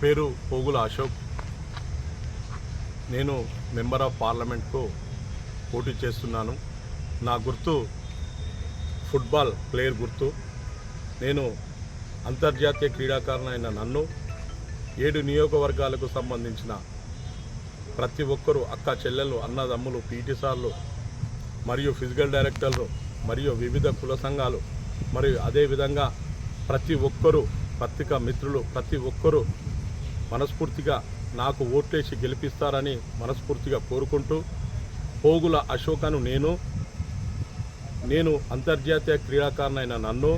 పేరు పోగుల అశోక్. నేను member of పార్లమెంట్కు పోటీ చేస్తున్నాను. నా గుర్తు ఫుట్బాల్ ప్లేయర్ గుర్తు. నేను అంతర్జాతీయ క్రీడాకారునైన నన్ను 7 నియోజకవర్గాలకు సంబంధించిన ప్రతి ఒక్కరూ అక్క చెల్లెళ్ళు, అన్నదమ్ములు, పీటీ సార్లు మరియు ఫిజికల్ డైరెక్టర్లు మరియు వివిధ కుల సంఘాలు మరియు అదేవిధంగా ప్రతి ఒక్కరూ పత్రికా మిత్రులు ప్రతి ఒక్కరూ మనస్ఫూర్తిగా నాకు ఓట్లేసి గెలిపిస్తారని మనస్ఫూర్తిగా కోరుకుంటూ, పోగుల అశోకను నేను అంతర్జాతీయ క్రీడాకారునైన నన్ను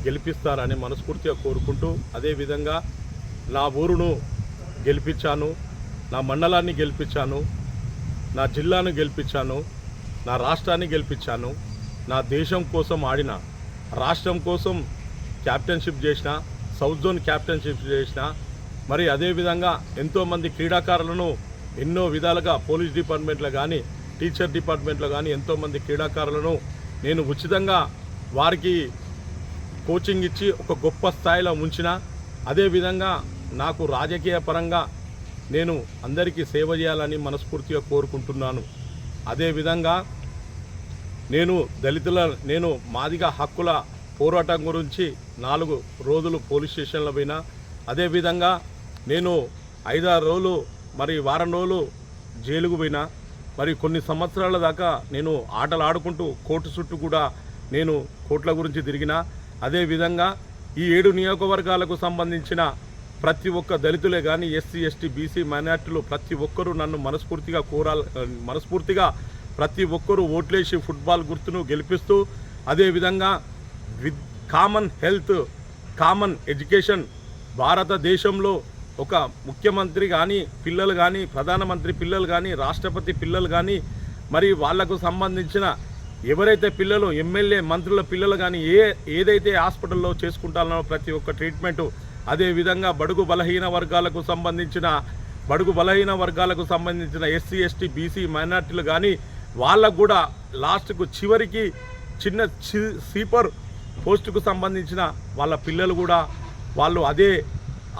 గెలిపిస్తారని మనస్ఫూర్తిగా కోరుకుంటూ, అదేవిధంగా నా ఊరును గెలిపించాను, నా మండలాన్ని గెలిపించాను, నా జిల్లాను గెలిపించాను, నా రాష్ట్రాన్ని గెలిపించాను, నా దేశం కోసం ఆడిన, రాష్ట్రం కోసం క్యాప్టెన్షిప్ చేసిన, సౌత్ జోన్ క్యాప్టెన్షిప్ చేసిన, మరి అదేవిధంగా ఎంతోమంది క్రీడాకారులను ఎన్నో విధాలుగా పోలీస్ డిపార్ట్మెంట్లో కానీ టీచర్ డిపార్ట్మెంట్లో కానీ ఎంతోమంది క్రీడాకారులను నేను ఉచితంగా వారికి కోచింగ్ ఇచ్చి ఒక గొప్ప స్థాయిలో ఉంచిన. అదేవిధంగా నాకు రాజకీయ పరంగా నేను అందరికీ సేవ చేయాలని మనస్ఫూర్తిగా కోరుకుంటున్నాను. అదేవిధంగా నేను మాదిగ హక్కుల పోరాటం గురించి 4 రోజులు పోలీస్ స్టేషన్లో పోయినా. అదేవిధంగా నేను 5-6 రోజులు మరి వారం రోజులు జైలుకు పోయినా. మరి కొన్ని సంవత్సరాల దాకా నేను ఆటలు ఆడుకుంటూ కోర్టు చుట్టూ కూడా నేను కోర్టుల గురించి తిరిగిన. అదేవిధంగా ఈ 7 నియోజకవర్గాలకు సంబంధించిన ప్రతి ఒక్క దళితులే కానీ ఎస్సీ ఎస్టీ బీసీ మైనార్టీలు ప్రతి ఒక్కరూ నన్ను మనస్ఫూర్తిగా ప్రతి ఒక్కరూ ఓట్లేసి ఫుట్బాల్ గుర్తును గెలిపిస్తూ, అదేవిధంగా కామన్ హెల్త్, కామన్ ఎడ్యుకేషన్ భారతదేశంలో ఒక ముఖ్యమంత్రి కానీ పిల్లలు కానీ ప్రధానమంత్రి పిల్లలు కానీ రాష్ట్రపతి పిల్లలు కానీ మరి వాళ్లకు సంబంధించిన ఎవరైతే పిల్లలు ఎమ్మెల్యే మంత్రుల పిల్లలు కానీ ఏదైతే హాస్పిటల్లో చేసుకుంటారో ప్రతి ఒక్క ట్రీట్మెంటు, అదేవిధంగా బడుగు బలహీన వర్గాలకు సంబంధించిన ఎస్సీ ఎస్టీ బీసీ మైనార్టీలు కానీ వాళ్ళకు కూడా లాస్ట్కు చివరికి చిన్న స్వీపర్ పోస్టుకు సంబంధించిన వాళ్ళ పిల్లలు కూడా వాళ్ళు అదే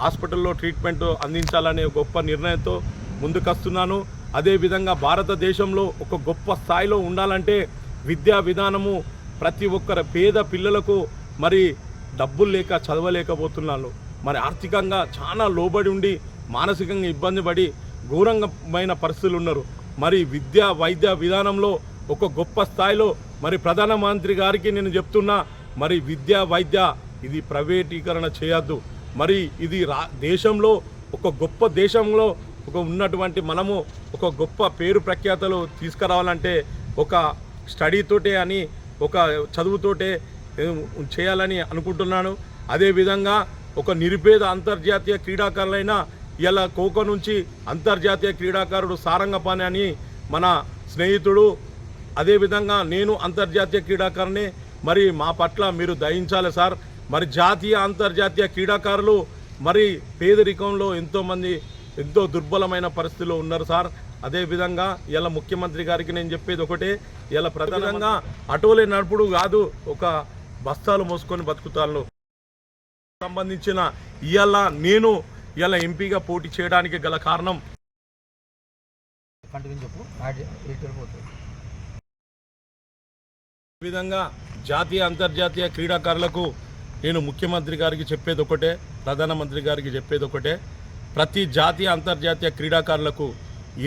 హాస్పిటల్లో ట్రీట్మెంట్ అందించాలనే గొప్ప నిర్ణయంతో ముందుకొస్తున్నాను. అదేవిధంగా భారతదేశంలో ఒక గొప్ప స్థాయిలో ఉండాలంటే విద్యా విధానము ప్రతి ఒక్కరి పేద పిల్లలకు మరి డబ్బులు లేక చదవలేకపోతున్నాను. మరి ఆర్థికంగా చాలా లోబడి ఉండి మానసికంగా ఇబ్బంది పడి ఘోరమైన పరిస్థితులు ఉన్నారు. మరి వైద్య విధానంలో ఒక గొప్ప స్థాయిలో మరి ప్రధానమంత్రి గారికి నేను చెప్తున్నా, మరి వైద్య ఇది ప్రైవేటీకరణ చేయొద్దు. మరి ఇది దేశంలో ఒక గొప్ప దేశంలో ఉన్నటువంటి మనము ఒక గొప్ప పేరు ప్రఖ్యాతలు తీసుకురావాలంటే ఒక స్టడీతోటే అని ఒక చదువుతోటే చేయాలని అనుకుంటున్నాను. అదేవిధంగా ఒక నిరుపేద అంతర్జాతీయ క్రీడాకారులైన ఇలా ఖోఖో నుంచి అంతర్జాతీయ క్రీడాకారుడు సారంగపాణి అని మన స్నేహితుడు, అదేవిధంగా నేను అంతర్జాతీయ క్రీడాకారుని. మరి మా పట్ల మీరు దయించాలి సార్. మరి జాతీయ అంతర్జాతీయ క్రీడాకారులు మరి పేదరికంలో ఎంతోమంది ఎంతో దుర్బలమైన పరిస్థితిలో ఉన్నారు సార్. అదేవిధంగా ఇలా ముఖ్యమంత్రి గారికి నేను చెప్పేది ఒకటే, ఇలా ప్రధానంగా ఆటోలే నడుపుడు కాదు, ఒక బస్తాలు మోసుకొని బతుకుతాను సంబంధించిన నేను ఎంపీగా పోటీ చేయడానికి గల కారణం ఈ విధంగా జాతీయ అంతర్జాతీయ క్రీడాకారులకు నేను ముఖ్యమంత్రి గారికి చెప్పేది ఒకటే, ప్రధానమంత్రి గారికి చెప్పేది ఒకటే, ప్రతి జాతీయ అంతర్జాతీయ క్రీడాకారులకు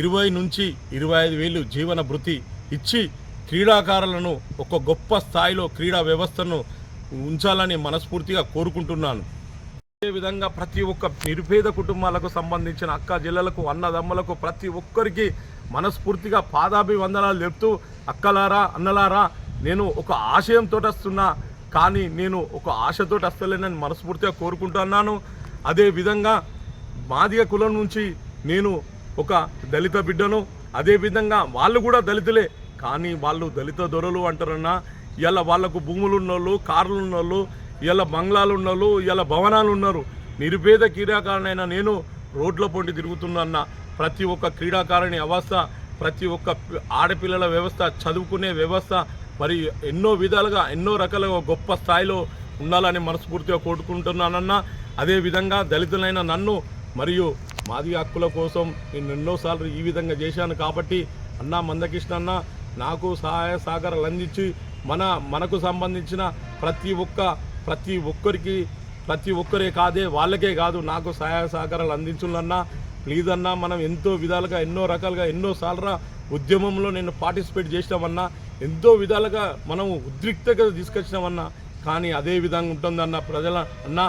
20 నుంచి 25,000 జీవన భృతి ఇచ్చి క్రీడాకారులను ఒక గొప్ప స్థాయిలో క్రీడా వ్యవస్థను ఉంచాలని మనస్ఫూర్తిగా కోరుకుంటున్నాను. అదేవిధంగా ప్రతి ఒక్క నిరుపేద కుటుంబాలకు సంబంధించిన అక్క జిల్లలకు అన్నదమ్ములకు ప్రతి ఒక్కరికి మనస్ఫూర్తిగా పాదాభివందనాలు చెప్తూ, అక్కలారా అన్నలారా నేను ఒక ఆశయంతో వస్తున్నా, కానీ నేను ఒక ఆశతో వస్తలేనని మనస్ఫూర్తిగా కోరుకుంటున్నాను. అదేవిధంగా మాదిగ కులం నుంచి నేను ఒక దళిత బిడ్డను. అదేవిధంగా వాళ్ళు కూడా దళితులే, కానీ వాళ్ళు దళిత దొరలు అంటారన్నా. ఇలా వాళ్ళకు భూములు ఉన్నోళ్ళు, కార్లు ఉన్నోళ్ళు, ఇలా బంగ్లాలు ఉన్నోళ్ళు, ఇలా భవనాలు ఉన్నారు. నిరుపేద క్రీడాకారునైనా నేను రోడ్ల పొంటి తిరుగుతున్నా. ప్రతి ఒక్క క్రీడాకారుని అవస్థ, ప్రతి ఒక్క ఆడపిల్లల వ్యవస్థ, చదువుకునే వ్యవస్థ మరి ఎన్నో విధాలుగా ఎన్నో రకాలుగా గొప్ప స్థాయిలో ఉండాలని మనస్ఫూర్తిగా కోరుకుంటున్నానన్నా. అదేవిధంగా దళితులైన నన్ను మరియు మాది హక్కుల కోసం నేను ఎన్నోసార్లు ఈ విధంగా చేశాను కాబట్టి అన్నా మందకృష్ణ అన్న నాకు సహాయ సహకారాలు అందించి మనకు సంబంధించిన ప్రతి ఒక్కరే కాదే వాళ్ళకే కాదు నాకు సహాయ సహకారాలు అందించాలన్నా ప్లీజ్ అన్నా. మనం ఎంతో విధాలుగా ఎన్నో రకాలుగా ఎన్నోసార్లు ఉద్యమంలో నేను పార్టిసిపేట్ చేసినామన్నా, ఎంతో విధాలుగా మనం ఉద్రిక్తత తీసుకొచ్చినామన్నా. కానీ అదే విధంగా ఉంటుందన్న అన్న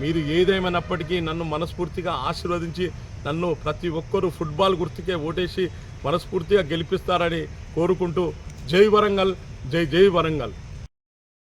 మీరు ఏదేమైనప్పటికీ నన్ను మనస్ఫూర్తిగా ఆశీర్వదించి నన్ను ప్రతి ఒక్కరూ ఫుట్బాల్ గుర్తుకే ఓటేసి మనస్ఫూర్తిగా గెలిపిస్తారని కోరుకుంటూ జై వరంగల్, జై జై వరంగల్.